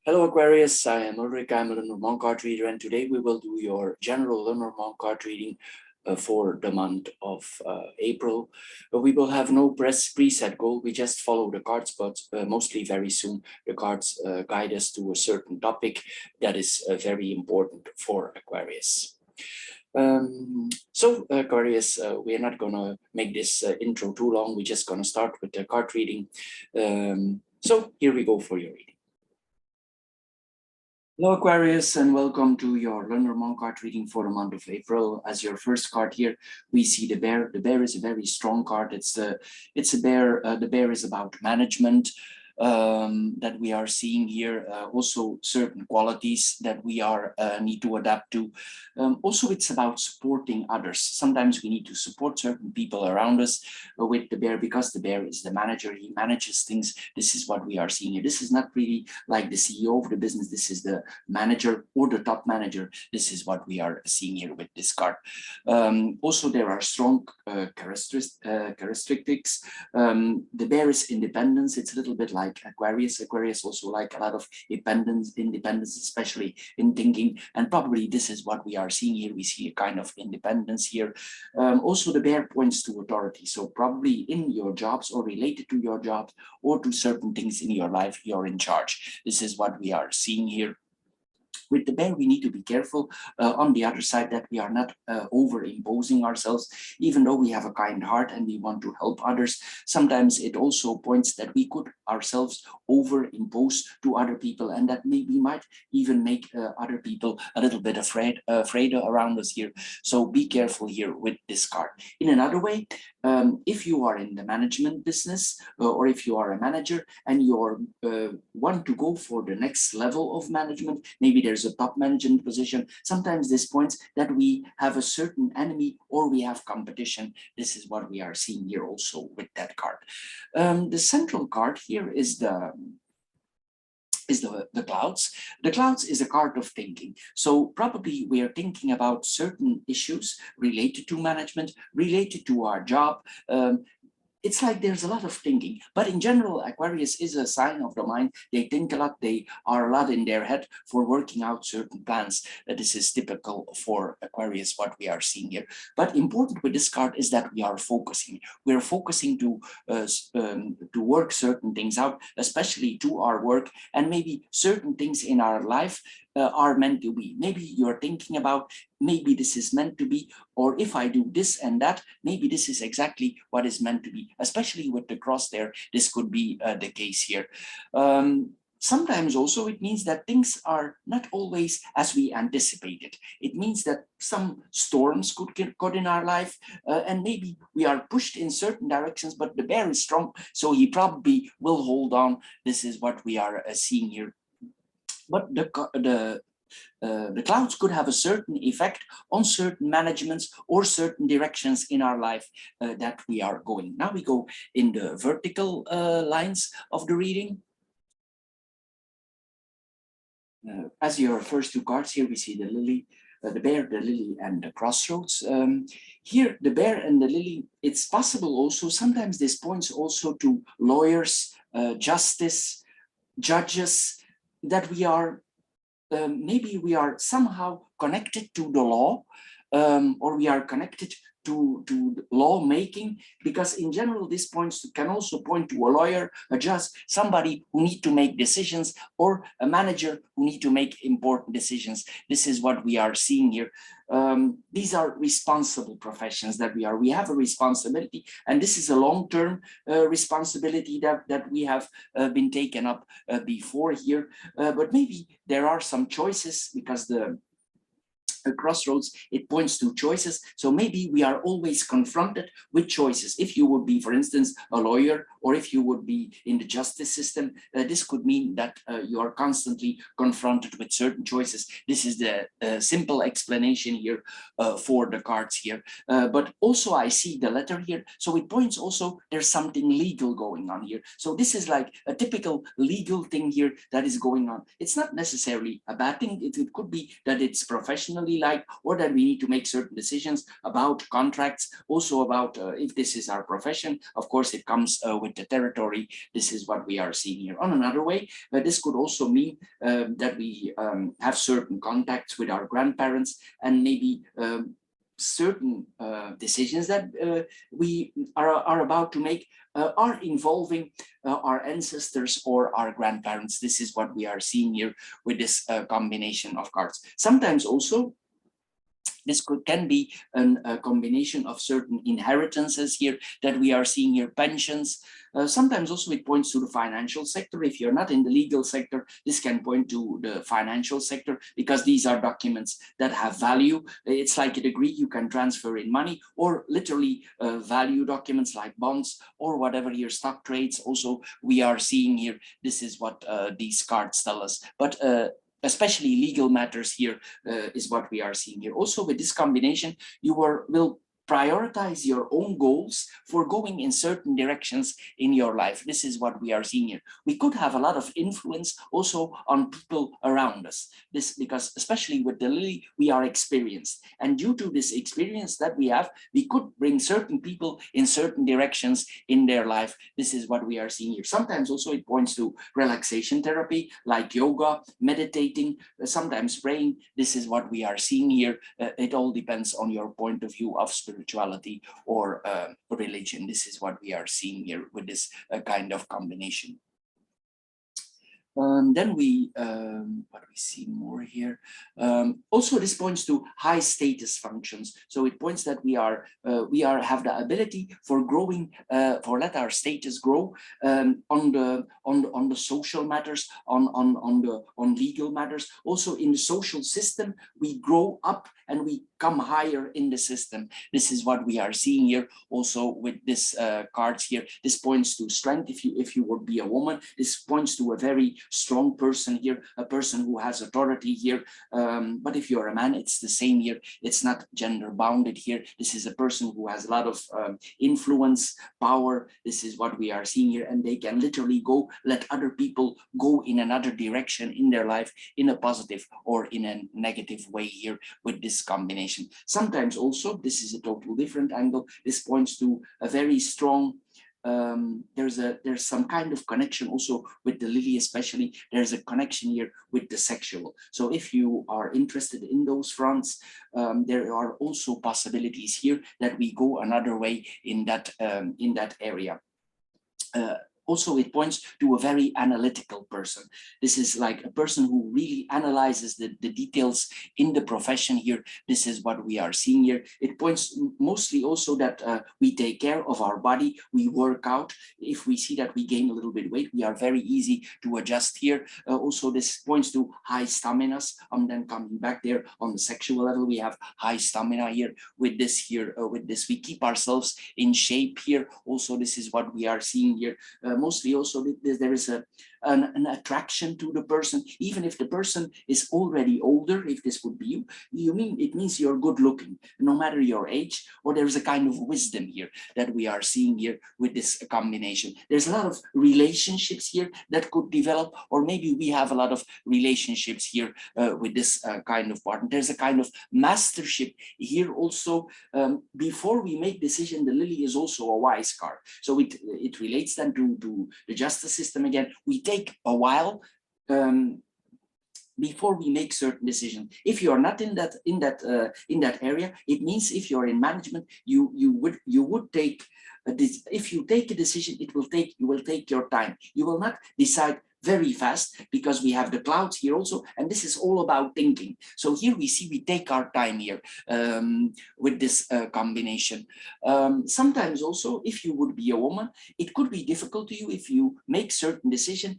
Hello Aquarius, I am Ulrich, I'm a Lenormand card reader, and today we will do your general Lenormand card reading for the month of April. We will have no preset goal, we just follow the cards, but mostly very soon the cards guide us to a certain topic that is very important for Aquarius. So Aquarius, we are not gonna make this intro too long, we're just gonna start with the card reading. So here we go for your reading. Hello Aquarius, and welcome to your Lenormand card reading for the month of April. As your first card here, we see the bear. The bear is a very strong card. It's a bear. The bear is about management that we are seeing here. Also certain qualities that we are need to adapt to. Also, it's about supporting others. Sometimes we need to support certain people around us with the bear because the bear is the manager. He manages things. This is what we are seeing here. This is not really like the CEO of the business. This is the manager or the top manager. This is what we are seeing here with this card. Also, there are strong characteristics. The bear is independence. It's a little bit like Aquarius. Aquarius also like a lot of independence, especially in thinking. And probably this is what we are seeing here. We see a kind of independence here. Also, the bear points to authority. So probably in your jobs or related to your jobs or to certain things in your life, you're in charge. This is what we are seeing here. With the bear, we need to be careful on the other side that we are not over-imposing ourselves, even though we have a kind heart and we want to help others. Sometimes it also points that we could ourselves over-impose to other people, and that maybe might even make other people a little bit afraid around us here. So be careful here with this card. In another way, if you are in the management business or if you are a manager and you want to go for the next level of management, maybe there's a top management position. Sometimes this points that we have a certain enemy or we have competition. This is what we are seeing here also with that card. The central card here is the clouds. The clouds is a card of thinking. So probably we are thinking about certain issues related to management, related to our job. It's like there's a lot of thinking, but in general, Aquarius is a sign of the mind. They think a lot, they are a lot in their head for working out certain plans. This is typical for Aquarius, what we are seeing here. But important with this card is that we are focusing. We are focusing to work certain things out, especially to our work, and maybe certain things in our life are meant to be. Maybe you're thinking about, maybe this is meant to be, or if I do this and that, maybe this is exactly what is meant to be, especially with the cross there. This could be the case here. Sometimes also it means that things are not always as we anticipated. It means that some storms could get caught in our life and maybe we are pushed in certain directions, but the bear is strong, so he probably will hold on. This is what we are seeing here. But the clouds could have a certain effect on certain managements or certain directions in our life that we are going. Now we go in the vertical lines of the reading. As your first two cards here, we see the lily, the bear, the lily, and the crossroads. Here, the bear and the lily, it's possible also, sometimes this points also to lawyers, justice, judges, that we are maybe we are somehow connected to the law, or we are connected to lawmaking, because in general this can also point to a lawyer, a judge, somebody who need to make decisions, or a manager who need to make important decisions. This is what we are seeing here. These are responsible professions that we have a responsibility, and this is a long-term responsibility that we have been taken up before here, but maybe there are some choices, because the crossroads, it points to choices. So maybe we are always confronted with choices. If you would be, for instance, a lawyer, or if you would be in the justice system, this could mean that you are constantly confronted with certain choices. This is the simple explanation here for the cards here. But also I see the letter here. So it points also there's something legal going on here. So this is like a typical legal thing here that is going on. It's not necessarily a bad thing. It could be that it's professionally like, or that we need to make certain decisions about contracts, also about if this is our profession. Of course, it comes with with the territory. This is what we are seeing here. On another way, but this could also mean that we have certain contacts with our grandparents, and maybe certain decisions that we are about to make are involving our ancestors or our grandparents. This is what we are seeing here with this combination of cards. Sometimes also this can be a combination of certain inheritances here that we are seeing here, pensions. Sometimes also it points to the financial sector. If you're not in the legal sector, this can point to the financial sector, because these are documents that have value. It's like a degree you can transfer in money, or literally value documents like bonds or whatever your stock trades. Also, we are seeing here, this is what these cards tell us. But especially legal matters here is what we are seeing here. Also with this combination, you will prioritize your own goals for going in certain directions in your life. This is what we are seeing here. We could have a lot of influence also on people around us. This because especially with the lily, we are experienced. And due to this experience that we have, we could bring certain people in certain directions in their life. This is what we are seeing here. Sometimes also it points to relaxation therapy, like yoga, meditating, sometimes praying. This is what we are seeing here. It all depends on your point of view of spirituality or religion. This is what we are seeing here with this kind of combination. Then what we see more here. Also, this points to high status functions. So it points that we have the ability for growing, for let our status grow on the social matters, on legal matters. Also in the social system, we grow up and we come higher in the system. This is what we are seeing here. Also with this cards here, this points to strength. If you would be a woman, this points to a very strong person here, a person who has authority here. But if you're a man, it's the same here. It's not gender bounded here. This is a person who has a lot of influence, power. This is what we are seeing here, and they can literally let other people go in another direction in their life, in a positive or in a negative way here with this combination. Sometimes also, this is a total different angle. This points to a very strong there's some kind of connection also with the lily, especially there's a connection here with the sexual. So if you are interested in those fronts, there are also possibilities here that we go another way in that area. Also, it points to a very analytical person. This is like a person who really analyzes the details in the profession here. This is what we are seeing here. It points mostly also that we take care of our body, we work out. If we see that we gain a little bit weight, we are very easy to adjust here. Also, this points to high stamina. Then coming back there on the sexual level, we have high stamina here. With this here, we keep ourselves in shape here. Also, this is what we are seeing here. Mostly also there is an attraction to the person, even if the person is already older. If this would be it means you're good looking, no matter your age, or there's a kind of wisdom here that we are seeing here with this combination. There's a lot of relationships here that could develop, or maybe we have a lot of relationships here with this kind of partner. There's a kind of mastership here also. Before we make decision, the lily is also a wise card, so it relates then to the justice system again. We take a while before we make certain decisions. If you are not in that area, it means if you're in management, you would take if you take a decision, you will take your time. You will not decide very fast, because we have the clouds here also, and this is all about thinking. So here we see we take our time here with this combination. Sometimes also, if you would be a woman, it could be difficult to you if you make certain decision,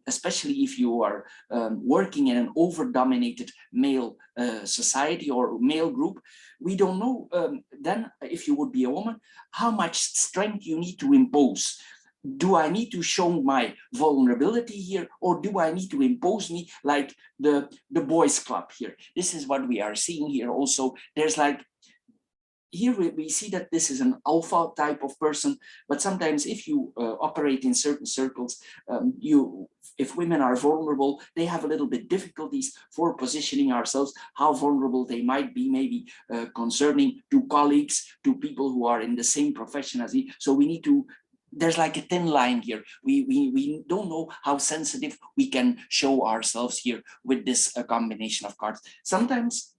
especially if you are working in an over-dominated male society or male group. We don't know then, if you would be a woman, how much strength you need to impose. Do I need to show my vulnerability here, or do I need to impose me like the boys club here? This is what we are seeing here also. There's like, here we see that this is an alpha type of person, but sometimes if you operate in certain circles, if women are vulnerable, they have a little bit difficulties for positioning ourselves, how vulnerable they might be, maybe concerning to colleagues, to people who are in the same profession as me. So we need to there's like a thin line here. We don't know how sensitive we can show ourselves here with this combination of cards. Sometimes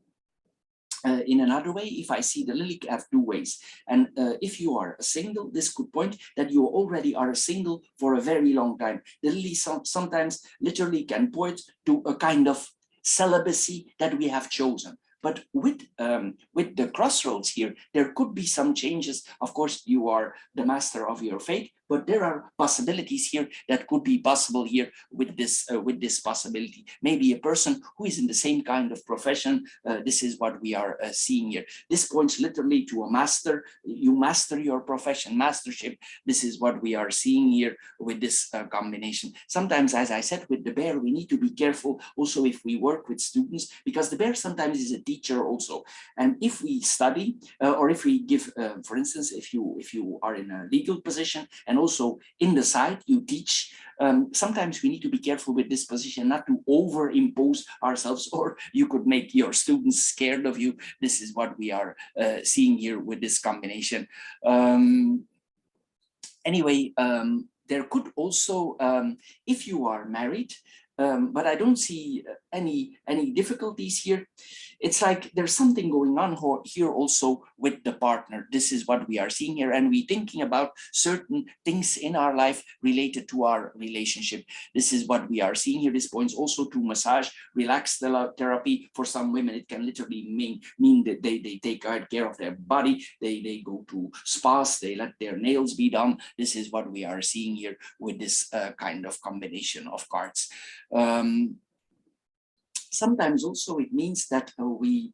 in another way, if I see the lily have two ways, and if you are a single, this could point that you already are a single for a very long time. The lily sometimes literally can point to a kind of celibacy that we have chosen. But with the crossroads here, there could be some changes. Of course, you are the master of your fate, but there are possibilities here that could be possible here with this possibility. Maybe a person who is in the same kind of profession. This is what we are seeing here. This points literally to a master. You master your profession, mastership. This is what we are seeing here with this combination. Sometimes, as I said, with the bear, we need to be careful also if we work with students, because the bear sometimes is a teacher also. And if we study or if we give, for instance, if you are in a legal position and also in the side you teach, sometimes we need to be careful with this position not to overimpose ourselves, or you could make your students scared of you. This is what we are seeing here with this combination. Anyway, there could also, if you are married, but I don't see any difficulties here. It's like there's something going on here also with the partner. This is what we are seeing here, and we're thinking about certain things in our life related to our relationship. This is what we are seeing here. This points also to massage, relax therapy. For some women, it can literally mean that they take care of their body. They go to spas, they let their nails be done. This is what we are seeing here with this kind of combination of cards. Sometimes also it means that we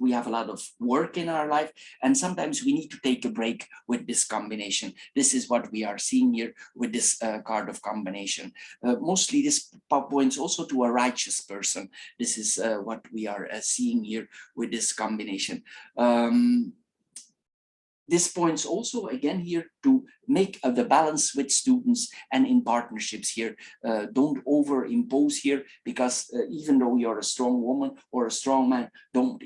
have a lot of work in our life, and sometimes we need to take a break with this combination. This is what we are seeing here with this card of combination. Mostly this points also to a righteous person. This is what we are seeing here with this combination. This points also again here to make the balance with students and in partnerships here. Don't overimpose here, because even though you're a strong woman or a strong man, don't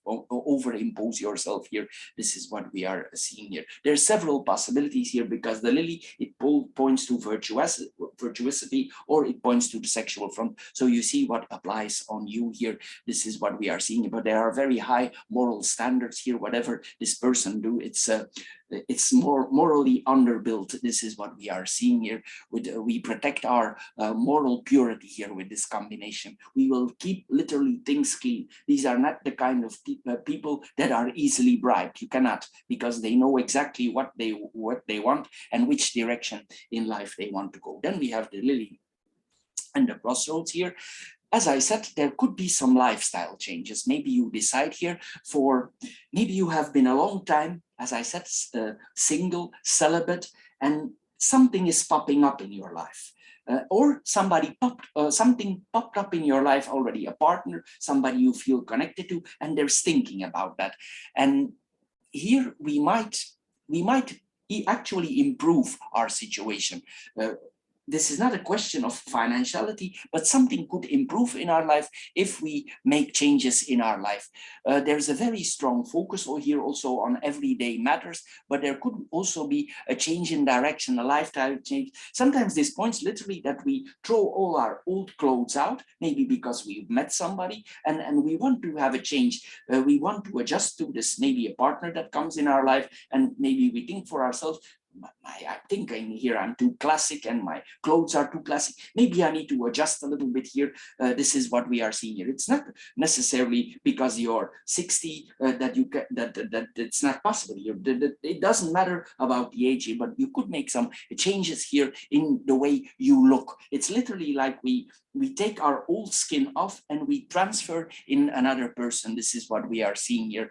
overimpose yourself here. This is what we are seeing here. There's several possibilities here, because the lily, it points to virtuosity, or it points to the sexual front. So you see what applies on you here. This is what we are seeing. But there are very high moral standards here. Whatever this person do, it's more morally underbuilt. This is what we are seeing here. We protect our moral purity here with this combination. We will keep literally things clean. These are not the kind of people that are easily bribed. You cannot, because they know exactly what they want and which direction in life they want to go. Then we have the lily and the crossroads here. As I said, there could be some lifestyle changes. Maybe you decide here maybe you have been a long time, as I said, single, celibate, and something is popping up in your life. Or something popped up in your life already, a partner, somebody you feel connected to, and there's thinking about that. And here we might actually improve our situation. This is not a question of financiality, but something could improve in our life if we make changes in our life. There's a very strong focus here also on everyday matters, but there could also be a change in direction, a lifestyle change. Sometimes this points literally that we throw all our old clothes out, maybe because we met somebody and we want to have a change. We want to adjust to this, maybe a partner that comes in our life, and maybe we think for ourselves, I think here I'm too classic and my clothes are too classic. Maybe I need to adjust a little bit here. This is what we are seeing here. It's not necessarily because you're 60 that it's not possible. It doesn't matter about the age, but you could make some changes here in the way you look. It's literally like we take our old skin off and we transfer in another person. This is what we are seeing here.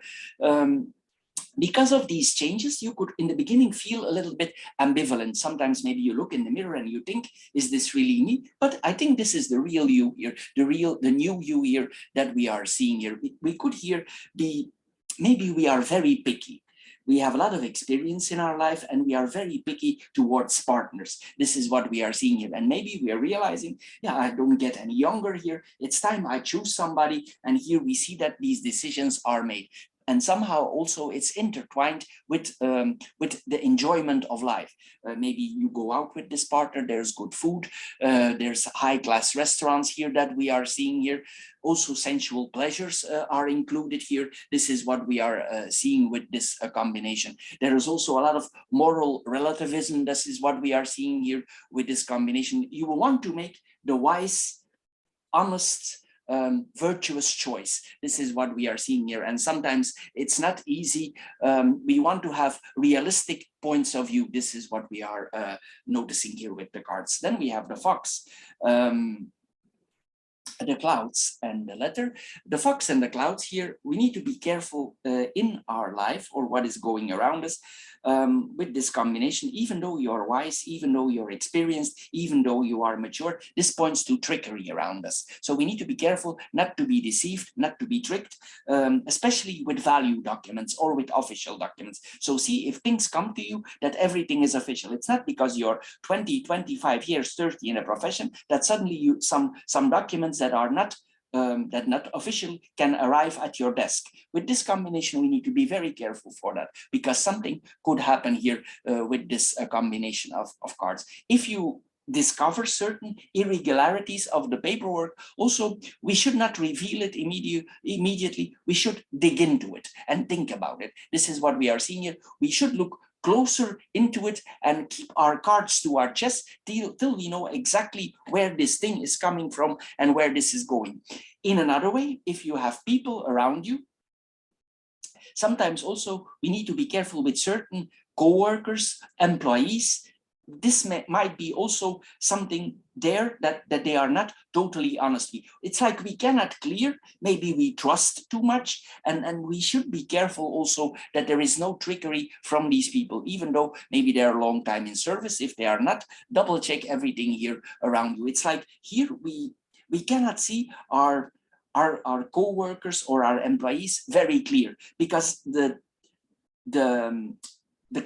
Because of these changes, you could in the beginning feel a little bit ambivalent. Sometimes maybe you look in the mirror and you think, is this really me? But I think this is the real you here, the new you here that we are seeing here. We could here be, maybe we are very picky. We have a lot of experience in our life and we are very picky towards partners. This is what we are seeing here. And maybe we are realizing, yeah, I don't get any younger here. It's time I choose somebody. And here we see that these decisions are made. and somehow also it's intertwined with the enjoyment of life. Maybe you go out with this partner, there's good food, there's high-class restaurants here that we are seeing here. Also sensual pleasures are included here. This is what we are seeing with this combination. There is also a lot of moral relativism. This is what we are seeing here with this combination. You will want to make the wise, honest, virtuous choice. This is what we are seeing here. And sometimes it's not easy. We want to have realistic points of view. This is what we are noticing here with the cards. Then we have the fox, the clouds and the letter. The fox and the clouds here, we need to be careful in our life or what is going around us with this combination. Even though you are wise, even though you're experienced, even though you are mature, this points to trickery around us. So we need to be careful not to be deceived, not to be tricked, especially with value documents or with official documents. So see, if things come to you that everything is official, it's not because you're 20, 25 years, 30 in a profession that suddenly you some documents that are not official can arrive at your desk. With this combination, we need to be very careful for that, because something could happen here with this combination of cards. If you discover certain irregularities of the paperwork, also we should not reveal it immediately. We should dig into it and think about it. This is what we are seeing here. We should look closer into it and keep our cards to our chest till we know exactly where this thing is coming from and where this is going. In another way, if you have people around you, sometimes also we need to be careful with certain co-workers, employees. This might be also something there that they are not totally honest. It's like we cannot clear, maybe we trust too much, and we should be careful also that there is no trickery from these people, even though maybe they're a long time in service. If they are not, double check everything here around you. It's like here we cannot see our co-workers or our employees very clear, because the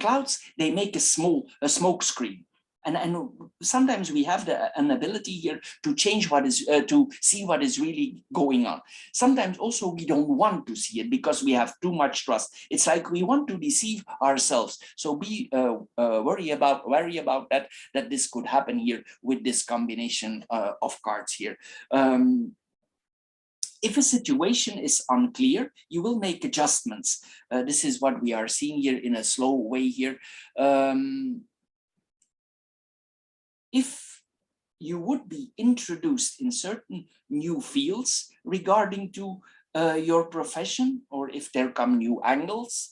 clouds, they make a smoke screen. And sometimes we have an ability here to change what is, to see what is really going on. Sometimes also we don't want to see it because we have too much trust. It's like we want to deceive ourselves. So be wary about that this could happen here with this combination of cards here. If a situation is unclear, you will make adjustments. This is what we are seeing here in a slow way here. If you would be introduced in certain new fields regarding to your profession, or if there come new angles,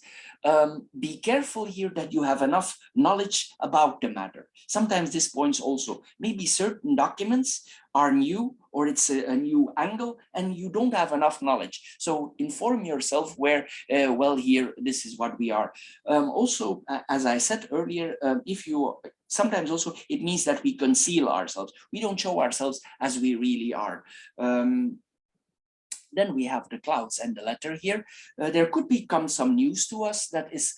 be careful here that you have enough knowledge about the matter. Sometimes this points also, maybe certain documents are new, or it's a new angle and you don't have enough knowledge. So inform yourself where, well, here, this is what we are. Also, as I said earlier, if you, sometimes also it means that we conceal ourselves. We don't show ourselves as we really are. Then we have the clouds and the letter here. There could become some news to us that is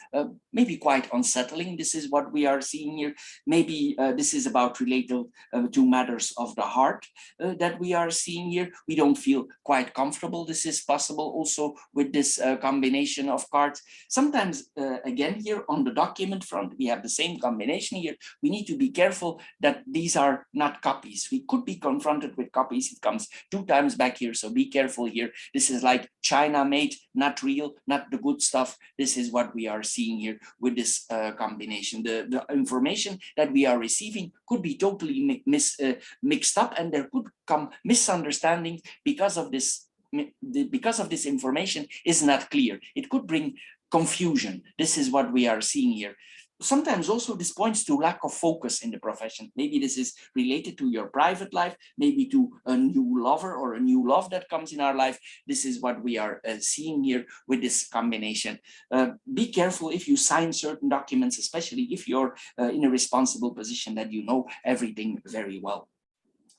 maybe quite unsettling. This is what we are seeing here. Maybe this is about related to matters of the heart that we are seeing here. We don't feel quite comfortable. This is possible also with this combination of cards. Sometimes, again, here on the document front, we have the same combination here. We need to be careful that these are not copies. We could be confronted with copies. It comes 2 times back here, so be careful here. This is like China made, not real, not the good stuff. This is what we are seeing here with this combination. The information that we are receiving could be totally mixed up, and there could come misunderstandings because of this. Because of this information is not clear. It could bring confusion. This is what we are seeing here. Sometimes also this points to lack of focus in the profession. Maybe this is related to your private life, maybe to a new lover or a new love that comes in our life. This is what we are seeing here with this combination. Be careful if you sign certain documents, especially if you're in a responsible position that you know everything very well,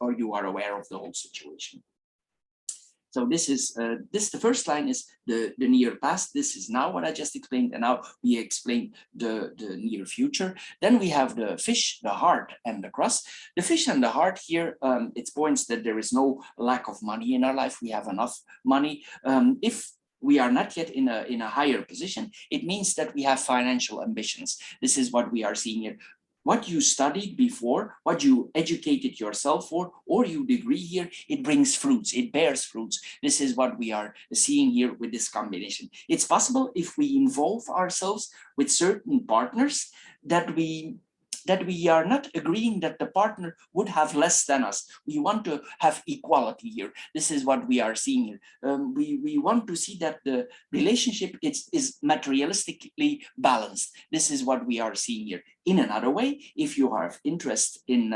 or you are aware of the whole situation. So this is the first line is the near past. This is now what I just explained, and now we explain the near future. Then we have the fish, the heart, and the cross. The fish and the heart here, it points that there is no lack of money in our life. We have enough money. If we are not yet in a higher position. It means that we have financial ambitions. This is what we are seeing here. What you studied before, what you educated yourself for, or your degree here, it brings fruits, it bears fruits. This is what we are seeing here with this combination. It's possible if we involve ourselves with certain partners that we are not agreeing that the partner would have less than us. We want to have equality here. This is what we are seeing here. We want to see that the relationship is materialistically balanced. This is what we are seeing here. In another way, if you have interest in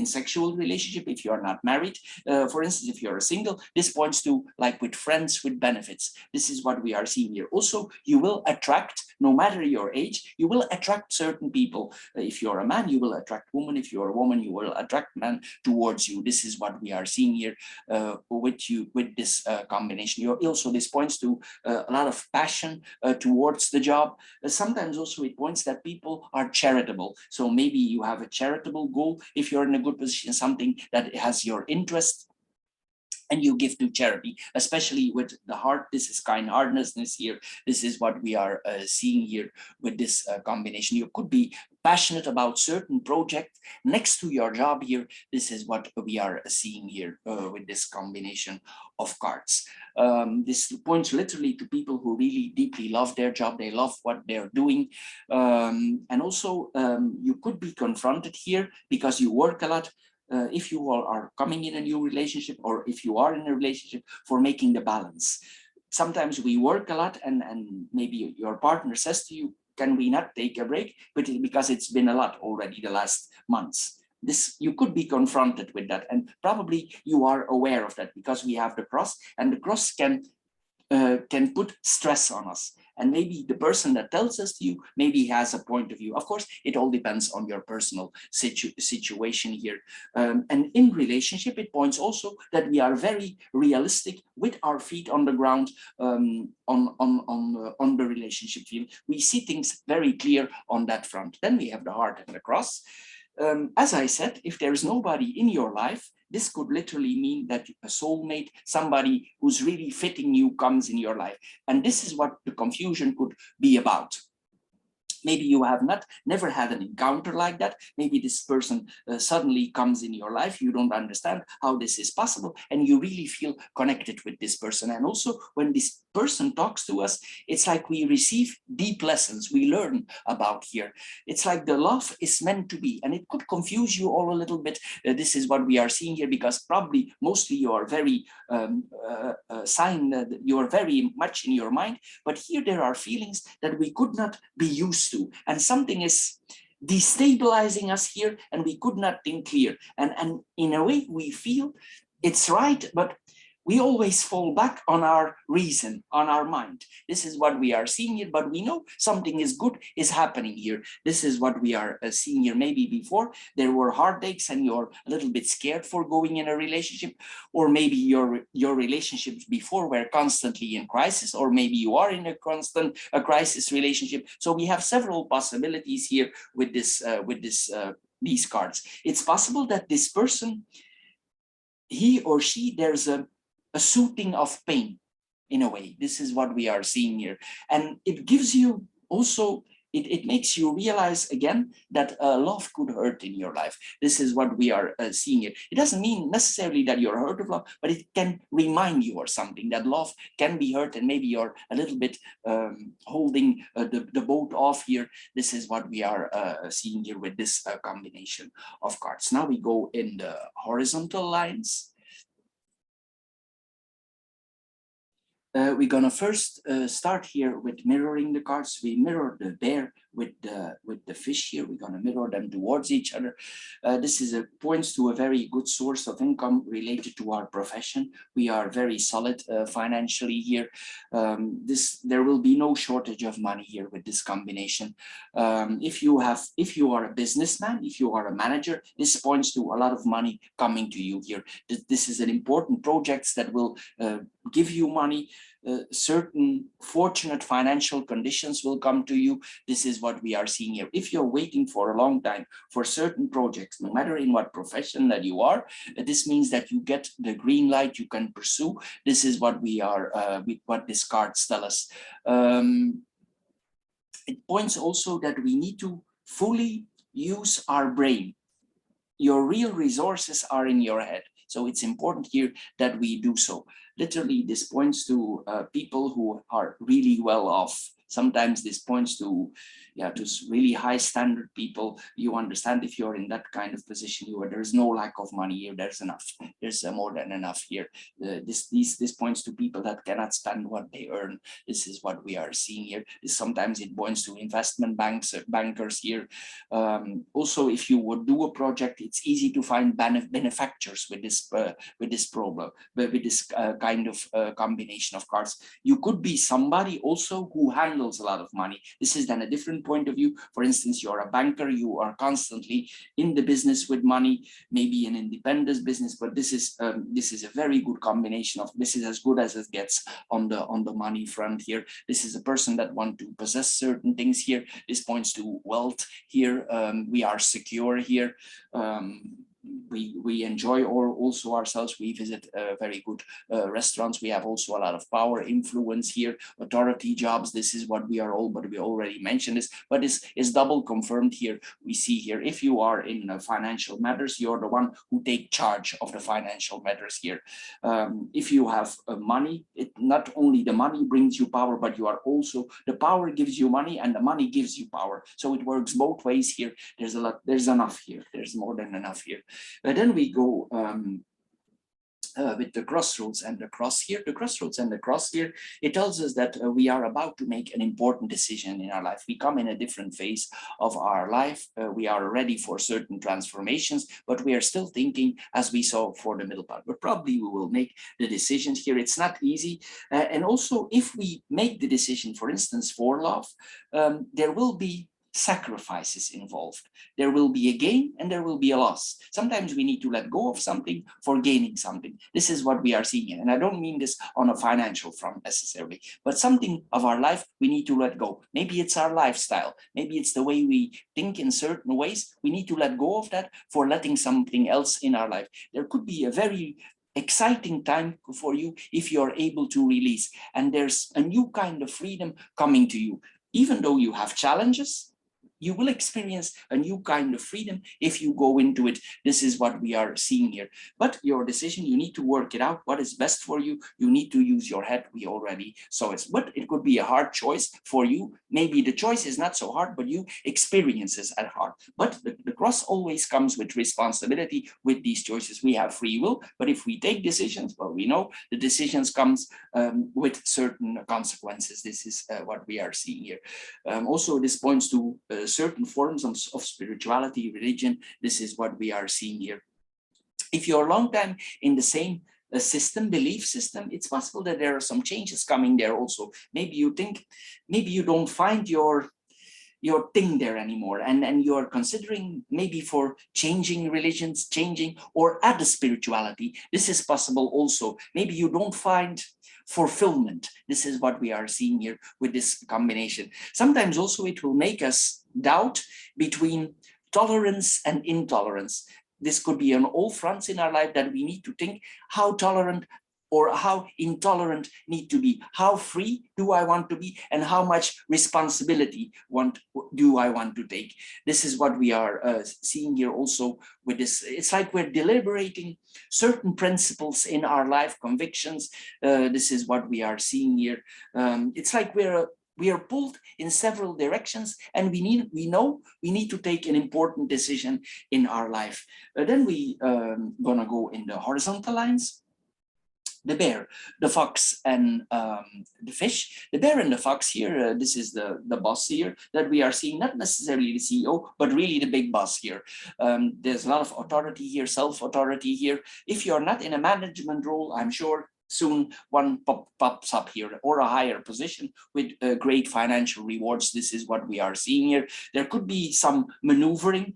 sexual relationship, if you are not married, for instance, if you're a single, this points to like with friends with benefits. This is what we are seeing here. Also, you will attract, no matter your age, you will attract certain people. If you're a man, you will attract women. If you're a woman, you will attract men towards you. This is what we are seeing here with this combination. Also, this points to a lot of passion towards the job. Sometimes also it points that people are charitable. So maybe you have a charitable goal if you're in a good position, something that has your interest, and you give to charity, especially with the heart. This is kind-heartedness here. This is what we are seeing here with this combination. You could be passionate about certain project next to your job here. This is what we are seeing here with this combination of cards. This points literally to people who really deeply love their job. They love what they're doing. And also you could be confronted here because you work a lot. If you all are coming in a new relationship, or if you are in a relationship, for making the balance. Sometimes we work a lot and maybe your partner says to you, can we not take a break? But because it's been a lot already the last months. You could be confronted with that, and probably you are aware of that because we have the cross, and the cross can put stress on us. And maybe the person that tells us to you maybe has a point of view. Of course, it all depends on your personal situation here. And in relationship, it points also that we are very realistic with our feet on the ground on the relationship field. We see things very clear on that front. Then we have the heart and the cross. As I said, if there is nobody in your life, this could literally mean that a soulmate, somebody who's really fitting you, comes in your life. And this is what the confusion could be about. Maybe you have never had an encounter like that. Maybe this person suddenly comes in your life. You don't understand how this is possible, and you really feel connected with this person. And also when this person talks to us, it's like we receive deep lessons we learn about here. It's like the love is meant to be, and it could confuse you all a little bit. This is what we are seeing here, because probably mostly you are very you are very much in your mind, but here there are feelings that we could not be used to, and something is destabilizing us here, and we could not think clear, and in a way we feel it's right, but we always fall back on our reason, on our mind. This is what we are seeing here, but we know something is good is happening here. This is what we are seeing here. Maybe before there were heartaches and you're a little bit scared for going in a relationship, or maybe your relationships before were constantly in crisis, or maybe you are in a constant crisis relationship. So we have several possibilities here with this these cards. It's possible that this person, he or she, there's a soothing of pain in a way. This is what we are seeing here. And it gives you also, it makes you realize again that love could hurt in your life. This is what we are seeing here. It doesn't mean necessarily that you're hurt of love, but it can remind you or something that love can be hurt, and maybe you're a little bit holding the boat off here. This is what we are seeing here with this combination of cards. Now we go in the horizontal lines. We're gonna first start here with mirroring the cards. We mirror the bear with the fish here. We're gonna mirror them towards each other. This is points to a very good source of income related to our profession. We are very solid financially here. There will be no shortage of money here with this combination. If you are a businessman, if you are a manager, this points to a lot of money coming to you here. This is an important project that will give you money. certain fortunate financial conditions will come to you. This is what we are seeing here. If you're waiting for a long time for certain projects, no matter in what profession that you are, this means that you get the green light, you can pursue. This is what we are, with what these cards tell us. It points also that we need to fully use our brain. Your real resources are in your head. So it's important here that we do so. Literally, this points to people who are really well off. Sometimes this points to, to really high standard people. You understand, if you're in that kind of position, there's no lack of money here. There's enough. There's more than enough here. This points to people that cannot spend what they earn. This is what we are seeing here. Sometimes it points to investment bankers here. Also, if you would do a project, it's easy to find benefactors with this problem, with this kind of combination of cards. You could be somebody also who handles a lot of money. This is then a different point of view. For instance, you're a banker, you are constantly in the business with money, maybe an independent business, but this is a very good combination of, this is as good as it gets on the money front here. This is a person that wants to possess certain things here. This points to wealth here. We are secure here. We enjoy also ourselves. We visit very good restaurants. We have also a lot of power, influence here, authority, jobs. This is what we are all, but we already mentioned this, but this is double confirmed here. We see here, if you are in financial matters, you're the one who take charge of the financial matters here. If you have money, not only the money brings you power, but you are also, the power gives you money and the money gives you power. So it works both ways here. There's enough here. There's more than enough here. Then we go with the crossroads and the cross here. The crossroads and the cross here, it tells us that we are about to make an important decision in our life. We come in a different phase of our life. We are ready for certain transformations, but we are still thinking, as we saw for the middle part. But probably we will make the decisions here. It's not easy. And also, if we make the decision, for instance, for love, there will be sacrifices involved. There will be a gain and there will be a loss. Sometimes we need to let go of something for gaining something. This is what we are seeing. And I don't mean this on a financial front necessarily, but something of our life we need to let go. Maybe it's our lifestyle. Maybe it's the way we think in certain ways. We need to let go of that for letting something else in our life. There could be a very exciting time for you if you're able to release. And there's a new kind of freedom coming to you. Even though you have challenges, you will experience a new kind of freedom if you go into it. This is what we are seeing here. But your decision, you need to work it out. What is best for you? You need to use your head. We already saw it. But it could be a hard choice for you. Maybe the choice is not so hard, but you experience it as hard. But the cross always comes with responsibility with these choices. We have free will, but if we take decisions, well, we know the decisions comes with certain consequences. This is what we are seeing here. Also, this points to certain forms of spirituality, religion. This is what we are seeing here. If you're a long time in the same belief system, it's possible that there are some changes coming there also. Maybe you think, maybe you don't find your thing there anymore, and you're considering maybe for changing religions, or add the spirituality. This is possible also. Maybe you don't find fulfillment. This is what we are seeing here with this combination. Sometimes also it will make us doubt between tolerance and intolerance. This could be on all fronts in our life that we need to think how tolerant or how intolerant need to be. How free do I want to be, and how much responsibility do I want to take? This is what we are seeing here also with this. It's like we're deliberating certain principles in our life, convictions. This is what we are seeing here. It's like we are pulled in several directions, and we need to take an important decision in our life. Then we gonna go in the horizontal lines. The bear, the fox, and the fish. The bear and the fox here, this is the boss here that we are seeing, not necessarily the CEO, but really the big boss here. There's a lot of authority here, self-authority here. If you're not in a management role, I'm sure soon one pops up here, or a higher position with great financial rewards. This is what we are seeing here. There could be some maneuvering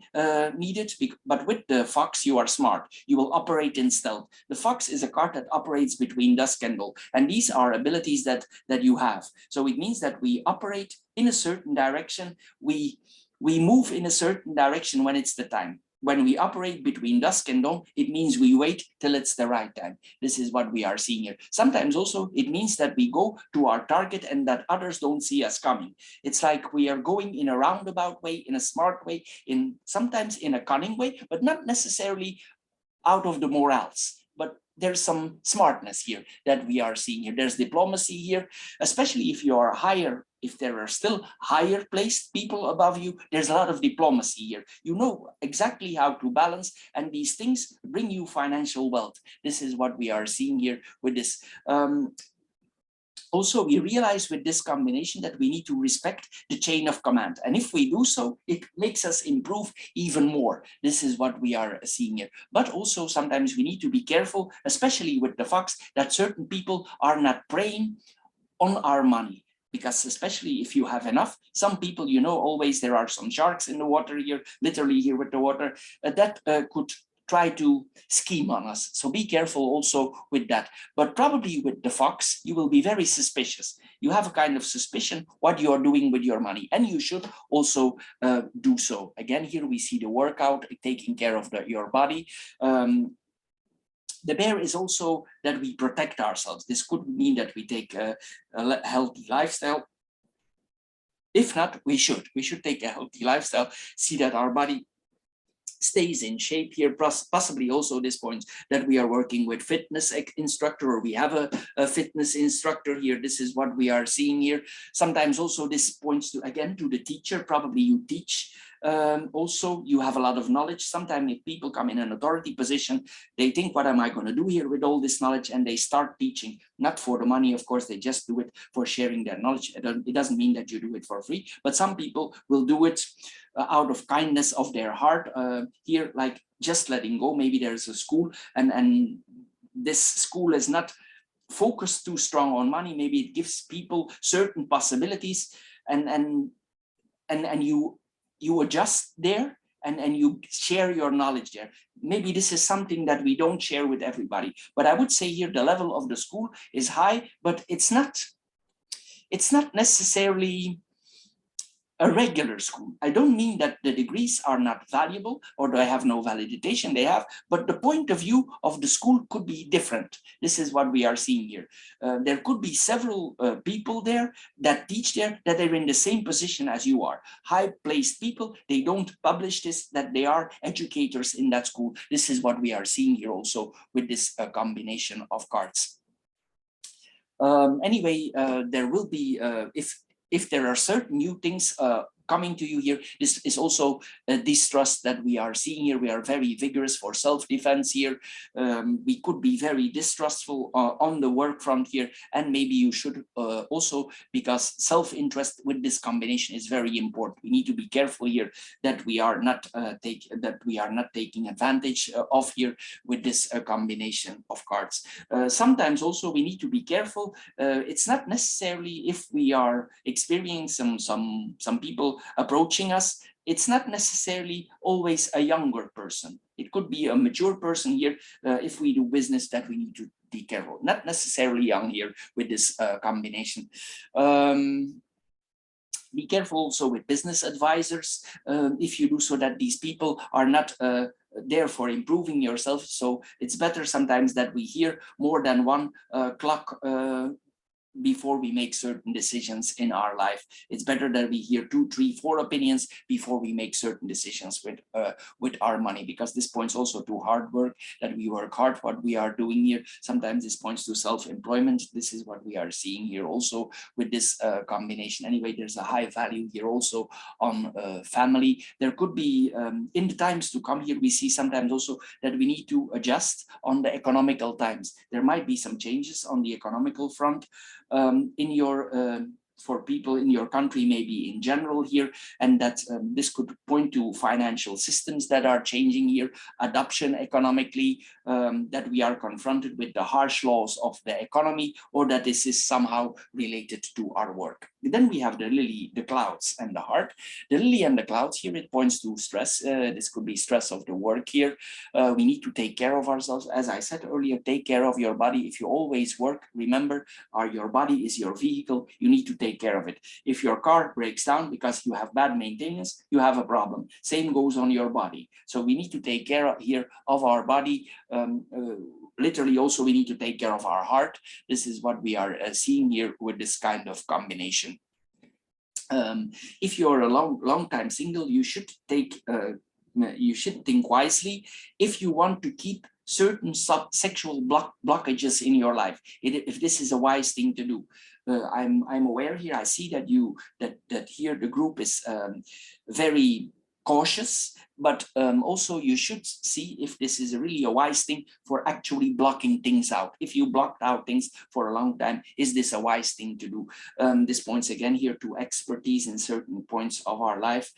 needed, but with the fox, you are smart. You will operate in stealth. The fox is a card that operates between dusk and dawn, and these are abilities that you have. So it means that we operate in a certain direction. We move in a certain direction when it's the time. When we operate between dusk and dawn, it means we wait till it's the right time. This is what we are seeing here. Sometimes also it means that we go to our target and that others don't see us coming. It's like we are going in a roundabout way, in a smart way, sometimes in a cunning way, but not necessarily out of the morals. But there's some smartness here that we are seeing here. There's diplomacy here, especially if you are higher. If there are still higher placed people above you, there's a lot of diplomacy here. You know exactly how to balance, and these things bring you financial wealth. This is what we are seeing here with this. Also, we realize with this combination that we need to respect the chain of command. And if we do so, it makes us improve even more. This is what we are seeing here. But also sometimes we need to be careful, especially with the fox, that certain people are not preying on our money. Because especially if you have enough, some people, you know, always there are some sharks in the water here, literally here with the water, that could try to scheme on us. So be careful also with that. But probably with the fox, you will be very suspicious. You have a kind of suspicion what you are doing with your money, and you should also do so. Again, here we see the workout, taking care of your body. The bear is also that we protect ourselves. This could mean that we take a healthy lifestyle. If not, we should take a healthy lifestyle, see that our body stays in shape here. Possibly also this point that we are working with fitness instructor, or we have a fitness instructor here. This is what we are seeing here. Sometimes also this points to, again, to the teacher. Probably you teach. Also, you have a lot of knowledge. Sometimes if people come in an authority position, they think, what am I going to do here with all this knowledge? And they start teaching, not for the money, of course, they just do it for sharing their knowledge. It doesn't mean that you do it for free, but some people will do it out of kindness of their heart. Here, like just letting go. Maybe there's a school and this school is not focused too strong on money. Maybe it gives people certain possibilities, and you adjust there, and you share your knowledge there. Maybe this is something that we don't share with everybody, but I would say here the level of the school is high, but it's not necessarily a regular school. I don't mean that the degrees are not valuable or they have no validation, they have, but the point of view of the school could be different. This is what we are seeing here. There could be several people there that teach there that they're in the same position as you are. High-placed people, they don't publish this, that they are educators in that school. This is what we are seeing here also with this combination of cards. Anyway, there will be, if there are certain new things coming to you here, this is also a distrust that we are seeing here. We are very vigorous for self-defense here. We could be very distrustful on the work front here, and maybe you should also, because self-interest with this combination is very important. We need to be careful here that we are not taking advantage of here with this combination of cards. Sometimes also we need to be careful. It's not necessarily if we are experiencing some people approaching us, it's not necessarily always a younger person. It could be a mature person here. If we do business, that we need to be careful. Not necessarily young here with this combination. Be careful also with business advisors, if you do, so that these people are not there for improving yourself. So it's better sometimes that we hear more than one clock before we make certain decisions in our life. It's better that we hear 2, 3, 4 opinions before we make certain decisions with our money, because this points also to hard work, that we work hard what we are doing here. Sometimes this points to self-employment. This is what we are seeing here also with this combination. Anyway, there's a high value here also on family. There could be in the times to come here, we see sometimes also that we need to adjust on the economical times. There might be some changes on the economical front. In your for people in your country, maybe in general here, and that this could point to financial systems that are changing here, adoption economically, that we are confronted with the harsh laws of the economy, or that this is somehow related to our work. Then we have the lily, the clouds, and the heart. The lily and the clouds here, it points to stress. This could be stress of the work here. We need to take care of ourselves. As I said earlier, take care of your body. If you always work, remember, your body is your vehicle. You need to take care of it. If your car breaks down because you have bad maintenance, you have a problem. Same goes on your body. So we need to take care here of our body. Literally also we need to take care of our heart. This is what we are seeing here with this kind of combination. If you're a long time single, you should think wisely if you want to keep certain sexual blockages in your life, if this is a wise thing to do. I'm aware here, I see that that here the group is very cautious, but also you should see if this is really a wise thing for actually blocking things out. If you blocked out things for a long time, is this a wise thing to do? This points again here to expertise in certain points of our life.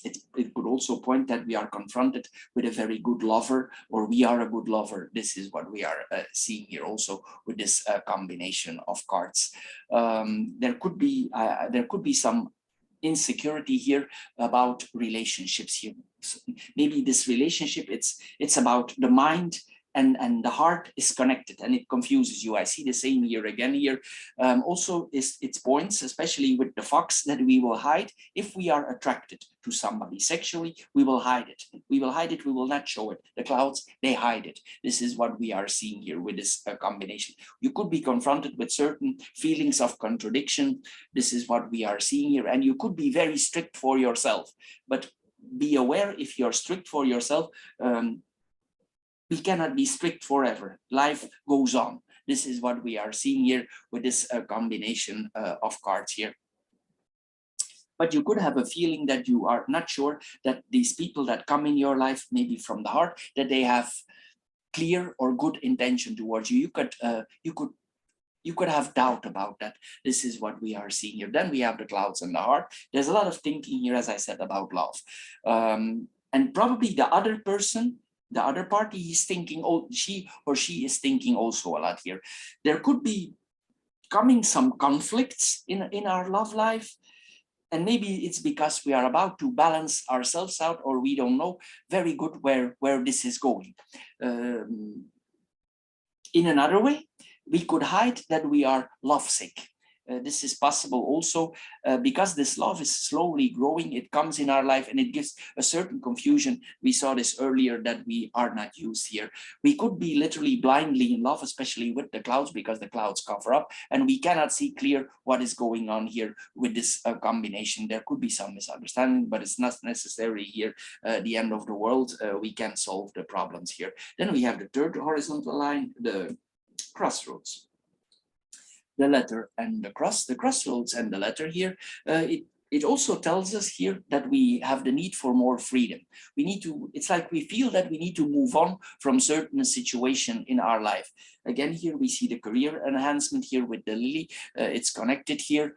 It could also point that we are confronted with a very good lover, or we are a good lover. This is what we are seeing here also with this combination of cards. There could be some insecurity here about relationships here. So maybe this relationship, it's about the mind and the heart is connected, and it confuses you. I see the same here again here. Also, its points, especially with the fox, that we will hide. If we are attracted to somebody sexually, we will hide it. We will hide it. We will not show it. The clouds, they hide it. This is what we are seeing here with this combination. You could be confronted with certain feelings of contradiction. This is what we are seeing here. And you could be very strict for yourself. But be aware, if you're strict for yourself, we cannot be strict forever. Life goes on. This is what we are seeing here with this combination of cards here. But you could have a feeling that you are not sure that these people that come in your life, maybe from the heart, that they have clear or good intention towards you. You could have doubt about that. This is what we are seeing here. Then we have the clouds and the heart. There's a lot of thinking here, as I said, about love. And probably the other person, the other party is thinking, oh, she is thinking also a lot here. There could be coming some conflicts in our love life. And maybe it's because we are about to balance ourselves out, or we don't know very good where this is going. In another way, we could hide that we are lovesick. This is possible also because this love is slowly growing. It comes in our life and it gives a certain confusion. We saw this earlier that we are not used here. We could be literally blindly in love, especially with the clouds, because the clouds cover up and we cannot see clear what is going on here with this combination. There could be some misunderstanding, but it's not necessarily here the end of the world. We can solve the problems here. Then we have the third horizontal line, the crossroads. The letter and the crossroads and the letter here, it also tells us here that we have the need for more freedom. We need to, it's like we feel that we need to move on from certain situation in our life. Again, here we see the career enhancement here with the lily. It's connected here.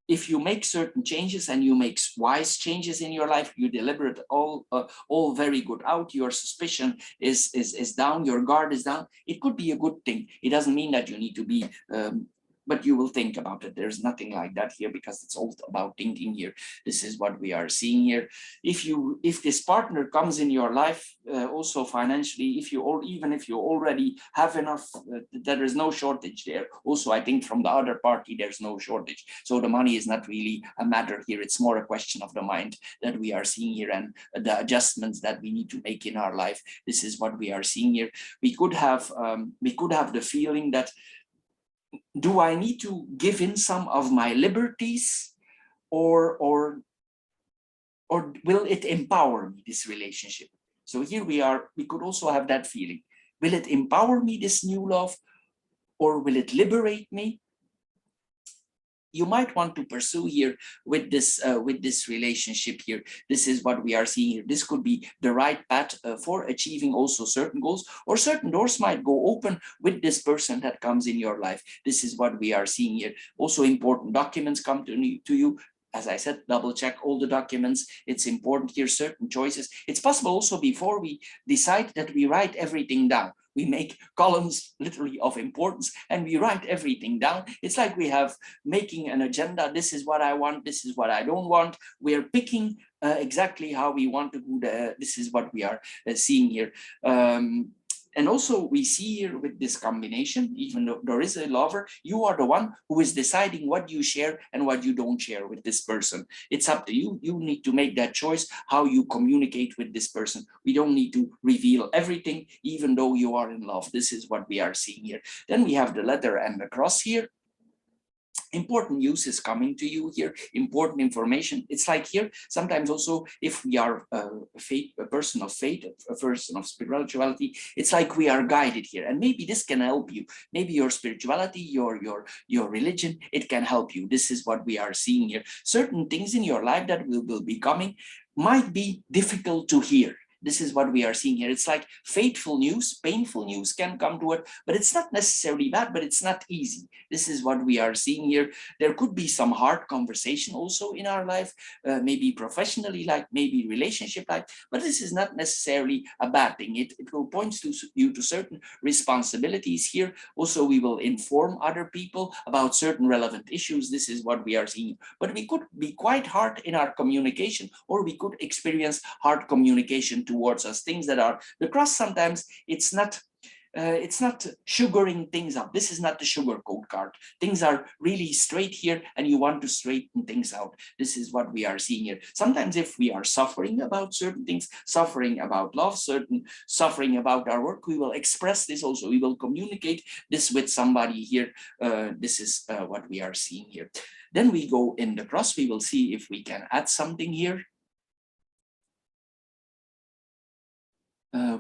If you make certain changes and you make wise changes in your life, you deliberate all very good out, your suspicion is down, your guard is down, it could be a good thing. It doesn't mean that you need to be but you will think about it. There's nothing like that here because it's all about thinking here. This is what we are seeing here. If this partner comes in your life, also financially, even if you already have enough, there is no shortage there. Also, I think from the other party, there's no shortage. So the money is not really a matter here. It's more a question of the mind that we are seeing here and the adjustments that we need to make in our life. This is what we are seeing here. We could have the feeling that, do I need to give in some of my liberties, or will it empower me, this relationship? So here we could also have that feeling. Will it empower me, this new love, or will it liberate me? you might want to pursue here with this relationship here. This is what we are seeing here. This could be the right path for achieving also certain goals, or certain doors might go open with this person that comes in your life. This is what we are seeing here. Also important documents come to you. As I said, double check all the documents. It's important here, certain choices. It's possible also before we decide that we write everything down. We make columns literally of importance and we write everything down. It's like we have making an agenda. This is what I want. This is what I don't want. We're picking exactly how we want to do this is what we are seeing here. And also we see here with this combination, even though there is a lover, you are the one who is deciding what you share and what you don't share with this person. It's up to you. You need to make that choice, how you communicate with this person. We don't need to reveal everything, even though you are in love. This is what we are seeing here. Then we have the letter and the cross here. Important news is coming to you here, important information. It's like here, sometimes also if we are a person of faith, a person of spirituality, it's like we are guided here. And maybe this can help you. Maybe your spirituality, your religion, it can help you. This is what we are seeing here. Certain things in your life that will be coming might be difficult to hear. This is what we are seeing here. It's like fateful news, painful news can come to it, but it's not necessarily bad, but it's not easy. This is what we are seeing here. There could be some hard conversation also in our life, maybe professionally, like maybe relationship like, but this is not necessarily a bad thing. It will point you to certain responsibilities here. Also, we will inform other people about certain relevant issues. This is what we are seeing. But we could be quite hard in our communication, or we could experience hard communication towards us, things that are the cross. Sometimes it's not sugaring things up. This is not the sugarcoat card. Things are really straight here and you want to straighten things out. This is what we are seeing here. Sometimes if we are suffering about certain things, suffering about love, suffering about our work, we will express this also. We will communicate this with somebody here. This is what we are seeing here. Then we go in the cross. We will see if we can add something here.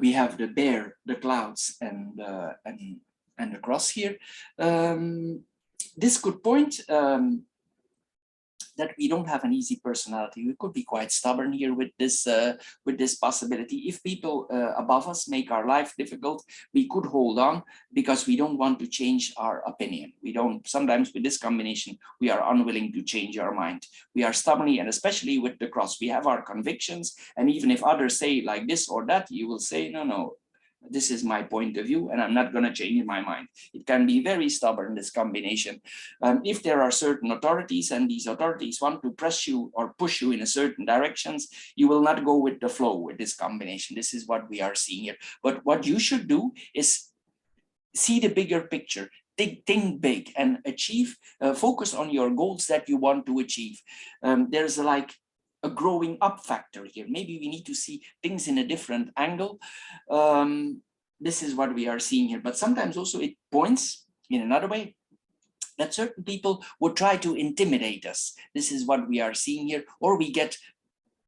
We have the bear, the clouds, and the cross here. This could point that we don't have an easy personality. We could be quite stubborn here with this possibility. If people above us make our life difficult, we could hold on because we don't want to change our opinion. We don't. Sometimes with this combination, we are unwilling to change our mind. We are stubbornly, and especially with the cross, we have our convictions. And even if others say like this or that, you will say, no. This is my point of view, and I'm not going to change my mind. It can be very stubborn, this combination. If there are certain authorities and these authorities want to press you or push you in a certain directions, you will not go with the flow with this combination. This is what we are seeing here. But what you should do is see the bigger picture. Think big and achieve, focus on your goals that you want to achieve. There's like a growing up factor here. Maybe we need to see things in a different angle. This is what we are seeing here. But sometimes also it points in another way that certain people would try to intimidate us. This is what we are seeing here. Or we get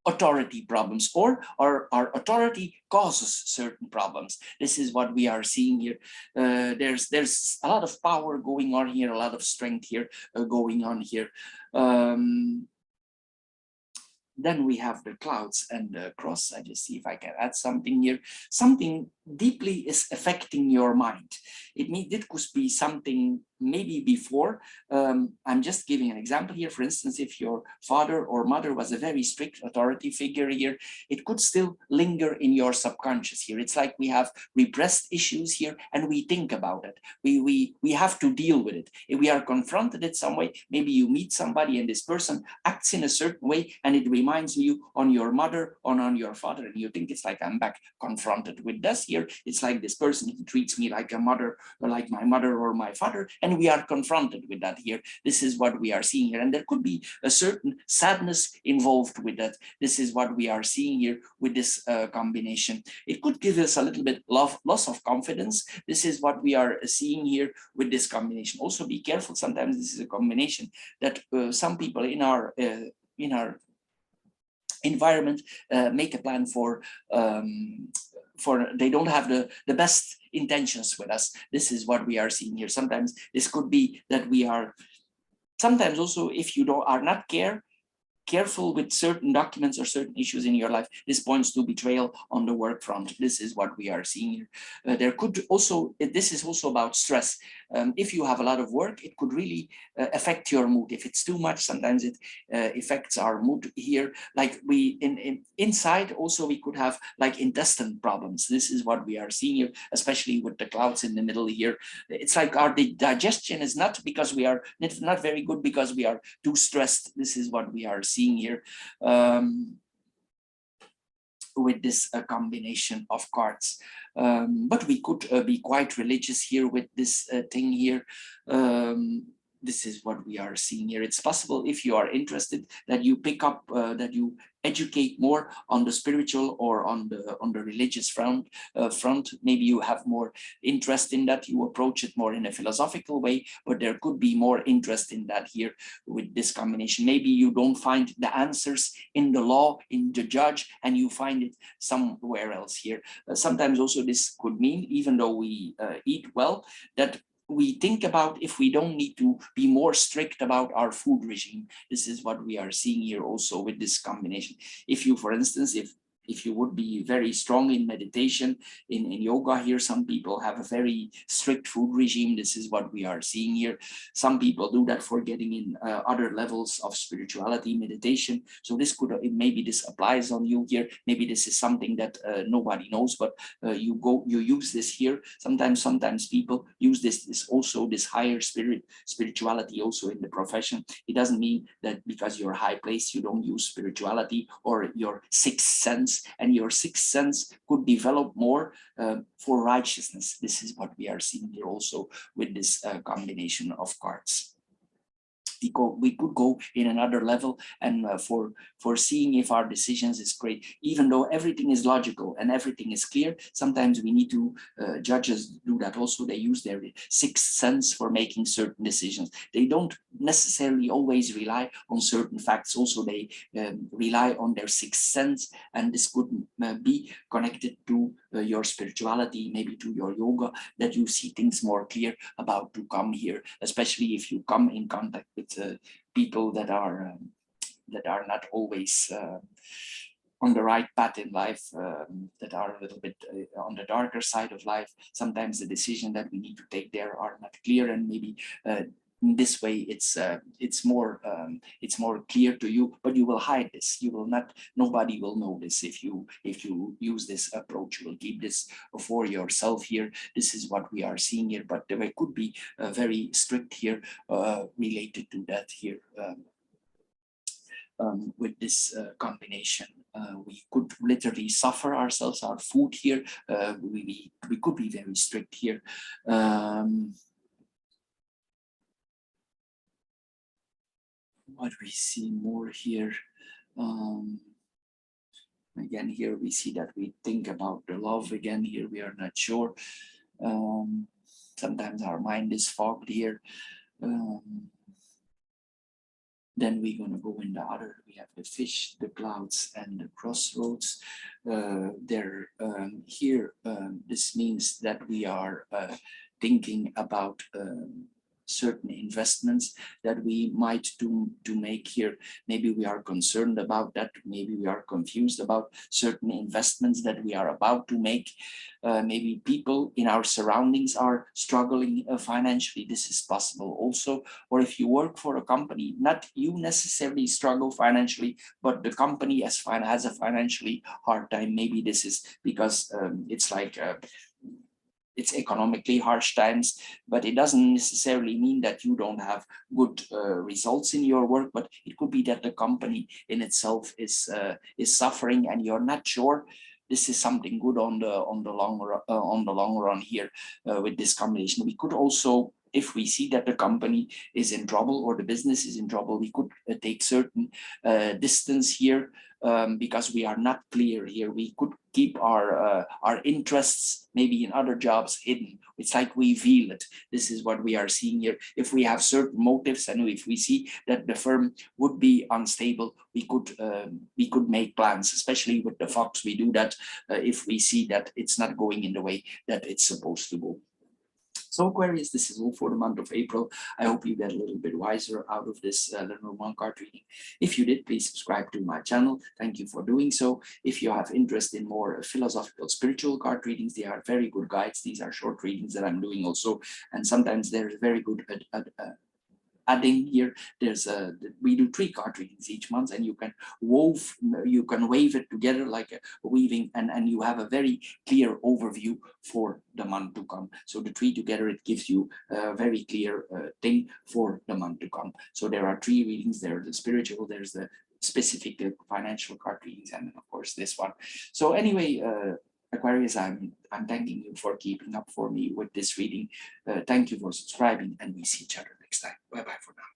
authority problems, or our authority causes certain problems. This is what we are seeing here. There's a lot of power going on here, a lot of strength here going on here. Then we have the clouds and the cross. I just see if I can add something here. Something deeply is affecting your mind. It could be something maybe before. I'm just giving an example here. For instance, if your father or mother was a very strict authority figure here, it could still linger in your subconscious here. It's like we have repressed issues here and we think about it. We have to deal with it. If we are confronted in some way, maybe you meet somebody and this person acts in a certain way and it reminds you on your mother or on your father, and you think it's like I'm back confronted with this here. It's like this person, he treats me like a mother or like my mother or my father, and we are confronted with that here. This is what we are seeing here, and there could be a certain sadness involved with that. This is what we are seeing here with this combination. It could give us a little bit loss of confidence. This is what we are seeing here with this combination. Also be careful, sometimes this is a combination that some people in our environment make a plan for they don't have the best intentions with us. This is what we are seeing here. Sometimes this could be that we are sometimes also if you are not careful with certain documents or certain issues in your life, this points to betrayal on the work front. This is what we are seeing here. There could also, this is also about stress. If you have a lot of work, it could really affect your mood. If it's too much, sometimes it affects our mood here. Like inside also we could have like intestine problems. This is what we are seeing here, especially with the clouds in the middle here. It's like our digestion is not because we are not very good, because we are too stressed. This is what we are seeing here with this combination of cards. But we could be quite religious here with this thing here. This is what we are seeing here. It's possible, if you are interested, that you pick up, that you educate more on the spiritual or on the religious front. Maybe you have more interest in that, you approach it more in a philosophical way, but there could be more interest in that here with this combination. Maybe you don't find the answers in the law, in the judge, and you find it somewhere else here. Sometimes also this could mean, even though we eat well, that we think about if we don't need to be more strict about our food regime. This is what we are seeing here also with this combination. If you, for instance, if you would be very strong in meditation, in yoga here, some people have a very strict food regime. This is what we are seeing here. Some people do that for getting in other levels of spirituality, meditation. So this could, maybe this applies on you here. Maybe this is something that nobody knows, but you use this here. Sometimes people use this also, this higher spirituality also in the profession. It doesn't mean that because you're high place, you don't use spirituality or your sixth sense, and your sixth sense could develop more for righteousness. This is what we are seeing here also with this combination of cards. We could go in another level, and for seeing if our decisions is great, even though everything is logical and everything is clear. Sometimes we need to, judges do that also. They use their sixth sense for making certain decisions. They don't necessarily always rely on certain facts. Also, they rely on their sixth sense, and this could be connected to your spirituality, maybe to your yoga, that you see things more clear about to come here, especially if you come in contact with people that are not always on the right path in life, that are a little bit on the darker side of life. Sometimes the decision that we need to take there are not clear, and maybe in this way it's more clear to you, but you will hide this. You will not, nobody will know this if you use this approach. You will keep this for yourself here. This is what we are seeing here, but there could be very strict here related to that here. With this combination, we could literally suffer ourselves, our food here. We could be very strict here. What we see more here, again here we see that we think about the love. Again here we are not sure. Sometimes our mind is fogged here. Then we're going to go in the other. We have the fish, the clouds, and the crossroads. Here, this means that we are thinking about certain investments that we might do to make here. Maybe we are concerned about that. Maybe we are confused about certain investments that we are about to make. Maybe people in our surroundings are struggling financially. This is possible also. Or if you work for a company, not you necessarily struggle financially, but the company has a financially hard time. Maybe this is because it's like it's economically harsh times, but it doesn't necessarily mean that you don't have good results in your work. But it could be that the company in itself is suffering, and you're not sure. This is something good on the long run here with this combination. We could also, if we see that the company is in trouble or the business is in trouble, we could take certain distance here because we are not clear here. We could keep our interests maybe in other jobs hidden. It's like we veil it. This is what we are seeing here. If we have certain motives, and if we see that the firm would be unstable, we could make plans, especially with the fox. We do that if we see that it's not going in the way that it's supposed to go. So Aquarius, this is all for the month of April. I hope you get a little bit wiser out of this Lenormand card reading. If you did, please subscribe to my channel. Thank you for doing so. If you have interest in more philosophical, spiritual card readings, they are very good guides. These are short readings that I'm doing also. And sometimes there's very good adding here. There's we do 3 card readings each month, and you can wave it together like a weaving, and you have a very clear overview for the month to come. So the 3 together, it gives you a very clear thing for the month to come. So there are 3 readings. There's the spiritual, there's the specific financial card readings, and of course this one. So anyway, Aquarius, I'm thanking you for keeping up for me with this reading. Thank you for subscribing, and we see each other next time. Bye bye for now.